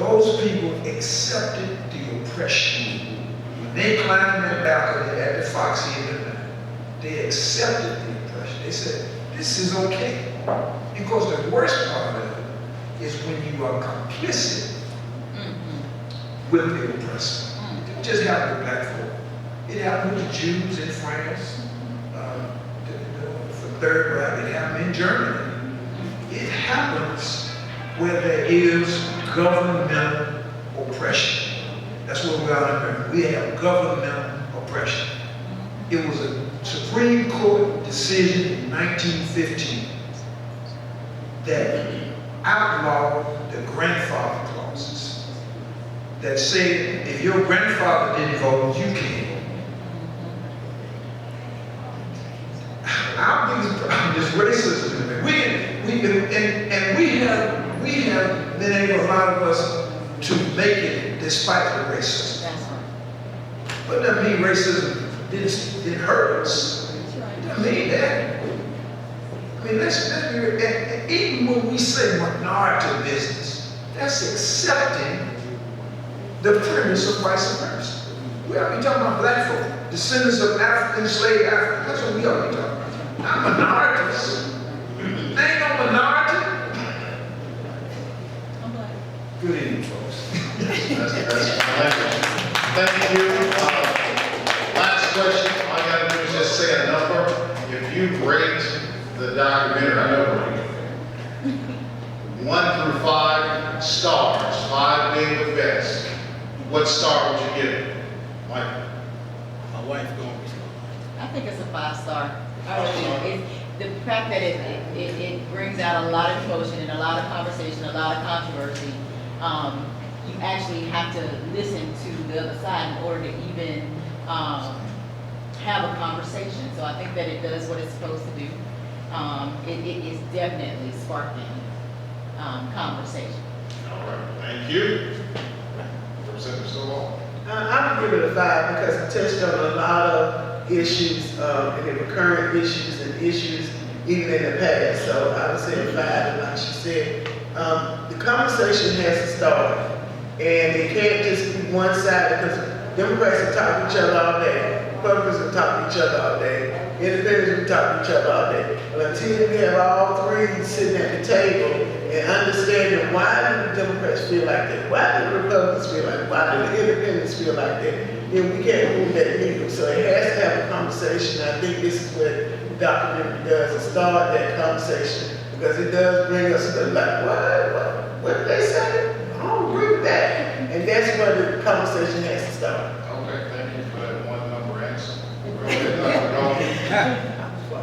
those people accepted the oppression. When they climbed in that balcony at the Fox Inn, they accepted the oppression. They said, this is okay. Because the worst part of it is when you are complicit with the oppressor. It didn't just happen with black folk. It happened with the Jews in France, the Third Reich. It happened in Germany. It happens where there is governmental oppression. That's what we are in America. We have governmental oppression. It was a Supreme Court decision in 1915 that outlawed the grandfather clauses that said if your grandfather didn't vote, you can't. Our biggest problem is racism. We have been able, a lot of us, to make it despite the racism. But that mean racism didn't hurt us. It doesn't mean that. I mean, let's be real. And even when we say minority business, that's accepting the premise of white supremacy. We ought to be talking about black folk, descendants of African slave Africans. That's what we ought to be talking about. Not minorities. Ain't no minority. Good evening, folks. Thank you. Last question. All I got to do is just say a number. If you rate the documentary, I know 1 through 5 stars, 5 being the best, what star would you give it? Mike? My wife going with I think it's a 5-star. The fact that it brings out a lot of emotion and a lot of conversation, a lot of controversy. You actually have to listen to the other side in order to even have a conversation. So I think that it does what it's supposed to do. It is definitely sparking conversation. All right. Thank you. Representative Stovall. I would give it a 5 because it touched on a lot of issues, and the recurrent issues and issues even in the past. So I would say a 5, and like she said, the conversation has to start, and it can't just be one-sided because Democrats will talk to each other all day, Republicans will talk to each other all day, Independents will talk to each other all day. But until we have all three sitting at the table and understanding why do the Democrats feel like that, why do the Republicans feel like that, why do the Independents feel like that, then we can't move that needle. So it has to have a conversation. I think this is what the documentary does, is start that conversation, because it does bring us to like, what did they say? I don't agree with that. And that's where the conversation has to start. Okay, thank you for that one number answer.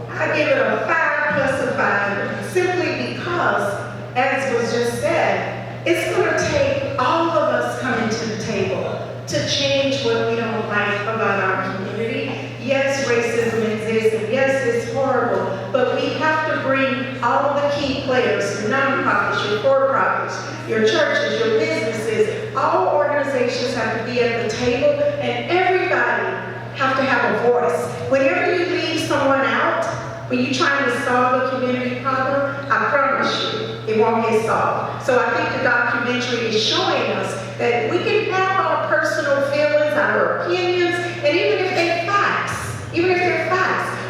I give it a 5 plus a 5 simply because, as was just said, it's going to take all of us coming to the table to change what we don't like about our community. Yes, racism exists, and yes, it's horrible, but we have to bring all of the key players, your nonprofits, your for-profits, your churches, your businesses, all organizations have to be at the table, and everybody have to have a voice. Whenever you leave someone out, when you're trying to solve a community problem, I promise you, it won't get solved. So I think the documentary is showing us that we can have our personal feelings, our opinions, and even if they're facts,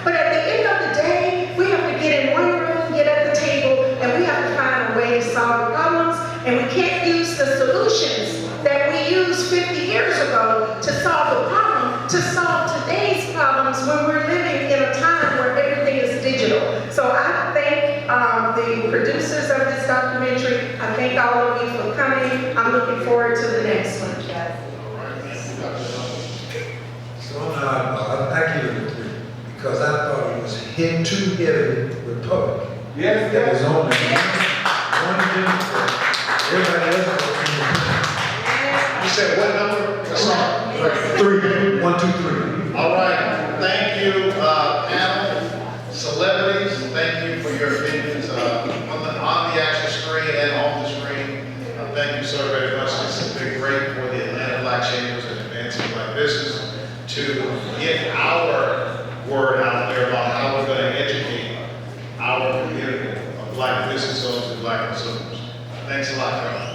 but at the end of the day, we have to get in one room, get at the table, and we have to find a way to solve the problems, and we can't use the solutions that we used 50 years ago to solve the problem, to solve today's problems when we're living in a time where everything is digital. So I thank the producers of this documentary. I thank all of you for coming. I'm looking forward to the next one. So I give it a 3 because I thought it was hit too heavy Republican. Yes, That was only one Democrat. Everybody else was You said what number? Sorry. 3. 1, 2, 3. All right. Thank you, panel, celebrities. Thank you for your opinions on the actual screen and on the screen. Thank you so very much. This has been great for the Atlanta Black Chambers and Advancing Black Business to get our word out there about how we're going to educate our community of black business owners and black consumers. Thanks a lot, y'all.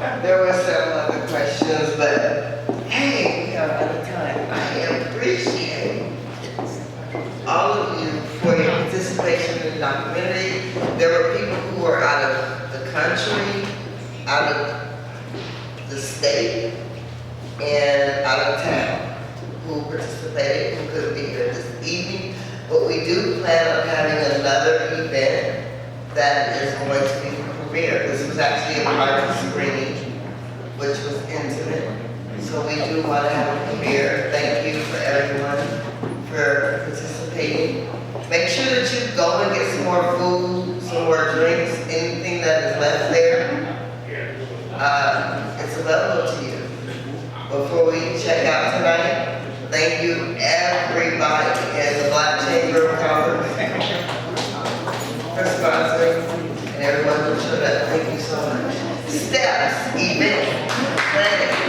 There were several other questions, but hey, we are out of time. I appreciate all of you for your participation in the documentary. There were people who were out of the country, out of the state, and out of town who participated, who couldn't be here this evening. But we do plan on having another event that is going to be the premiere. This was actually a private screening, which was intimate. So we do want to have a premiere. Thank you for everyone for participating. Make sure that you go and get some more food, some more drinks, anything that is left there. It's available to you. Before we check out tonight, thank you everybody in the Black Chamber of Commerce for sponsoring and everyone who showed up. Thank you so much. Steps, event, planning.